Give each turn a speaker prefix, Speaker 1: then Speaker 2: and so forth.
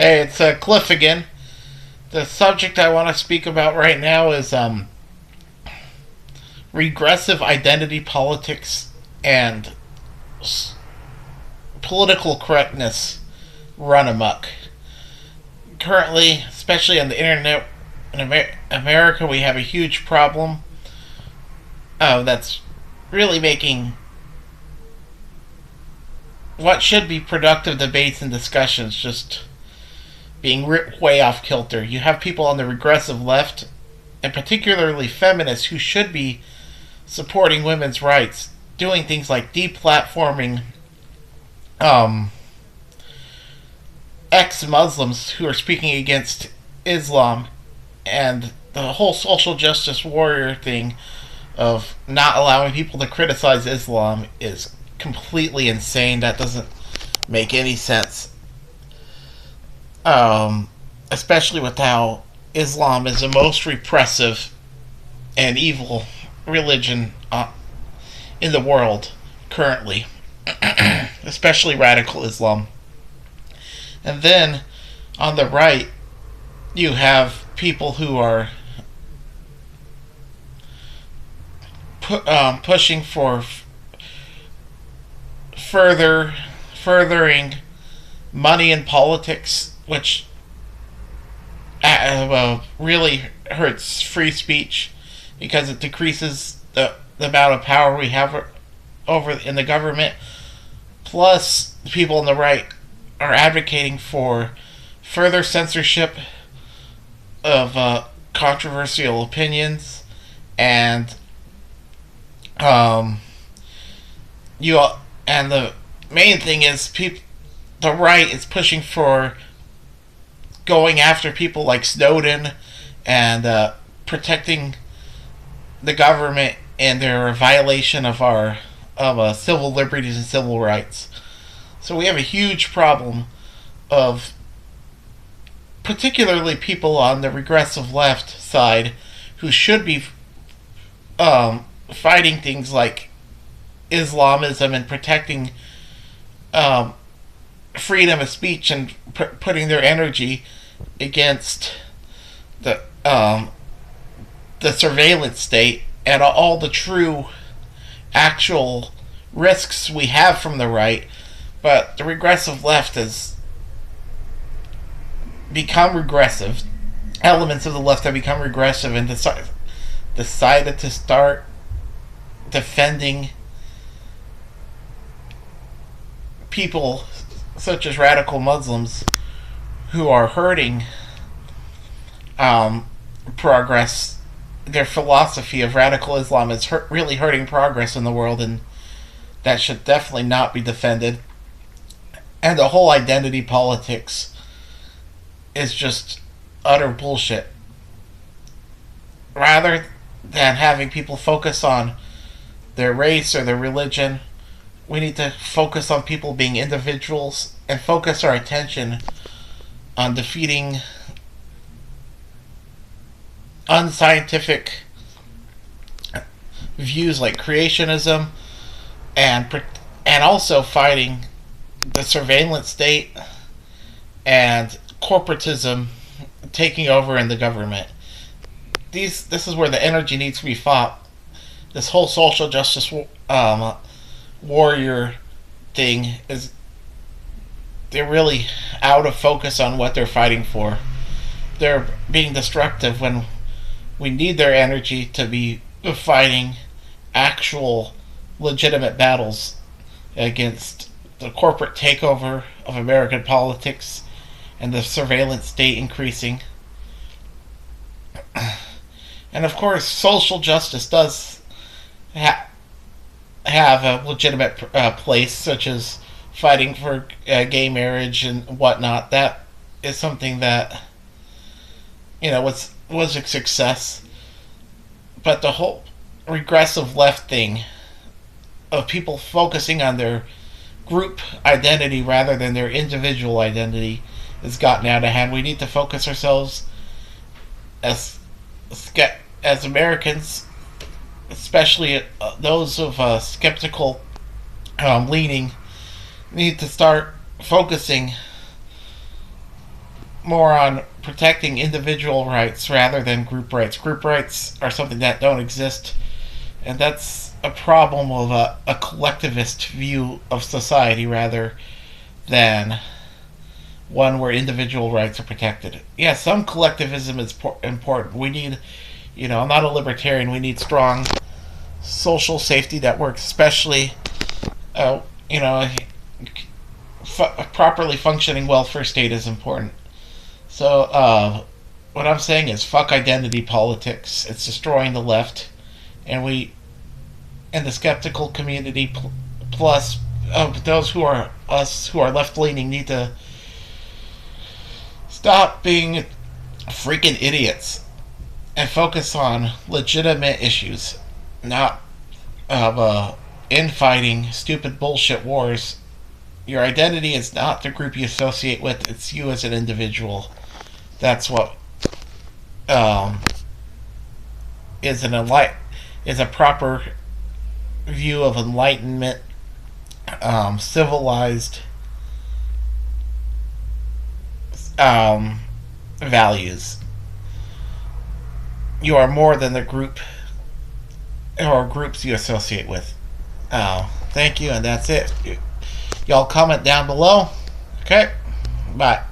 Speaker 1: Hey, it's Cliff again. The subject I want to speak about right now is regressive identity politics and political correctness run amok. Currently, especially on the internet in America, we have a huge problem that's really making what should be productive debates and discussions just being ripped way off kilter. You have people on the regressive left, and particularly feminists, who should be supporting women's rights, doing things like deplatforming um, ex-Muslims who are speaking against Islam, and the whole social justice warrior thing of not allowing people to criticize Islam is completely insane. That doesn't make any sense. Especially with how Islam is the most repressive and evil religion in the world currently, especially radical Islam. And then on the right, you have people who are pushing for furthering money in politics, which really hurts free speech because it decreases the amount of power we have over in the government. Plus, the people on the right are advocating for further censorship of controversial opinions, and um, you and the main thing is the right is pushing for going after people like Snowden and protecting the government and their violation of our civil liberties and civil rights. So we have a huge problem of particularly people on the regressive left side who should be fighting things like Islamism and protecting um, freedom of speech and putting their energy against the the surveillance state and all the true actual risks we have from the right. But the regressive left has become regressive. Elements of the left have become regressive and decided to start defending people such as radical Muslims who are hurting progress. Their philosophy of radical Islam is really hurting progress in the world, and that should definitely not be defended. And the whole identity politics is just utter bullshit. Rather than having people focus on their race or their religion, we need to focus on people being individuals and focus our attention on defeating unscientific views like creationism, and also fighting the surveillance state and corporatism taking over in the government. This is where the energy needs to be fought. This whole social justice warrior thing is, they're really out of focus on what they're fighting for. They're being destructive when we need their energy to be fighting actual legitimate battles against the corporate takeover of American politics and the surveillance state increasing. And of course, social justice does have a legitimate place, such as fighting for gay marriage and whatnot. That is something that was a success. But the whole regressive left thing of people focusing on their group identity rather than their individual identity has gotten out of hand. We need to focus ourselves as Americans, especially those of skeptical leaning, need to start focusing more on protecting individual rights rather than group rights. Group rights are something that don't exist, and that's a problem of a collectivist view of society rather than one where individual rights are protected. Yeah, some collectivism is important. We need, I'm not a libertarian. We need strong social safety networks, especially, uh, you know, properly functioning welfare state is important. So, what I'm saying is fuck identity politics. It's destroying the left, and we, and the skeptical community, plus those who are us who are left leaning, need to stop being freaking idiots and focus on legitimate issues, not infighting, stupid bullshit wars. Your identity is not the group you associate with; it's you as an individual. That's what um, is is a proper view of enlightenment, civilized values. You are more than the group or groups you associate with. Thank you, and that's it. Y'all comment down below. Okay, bye.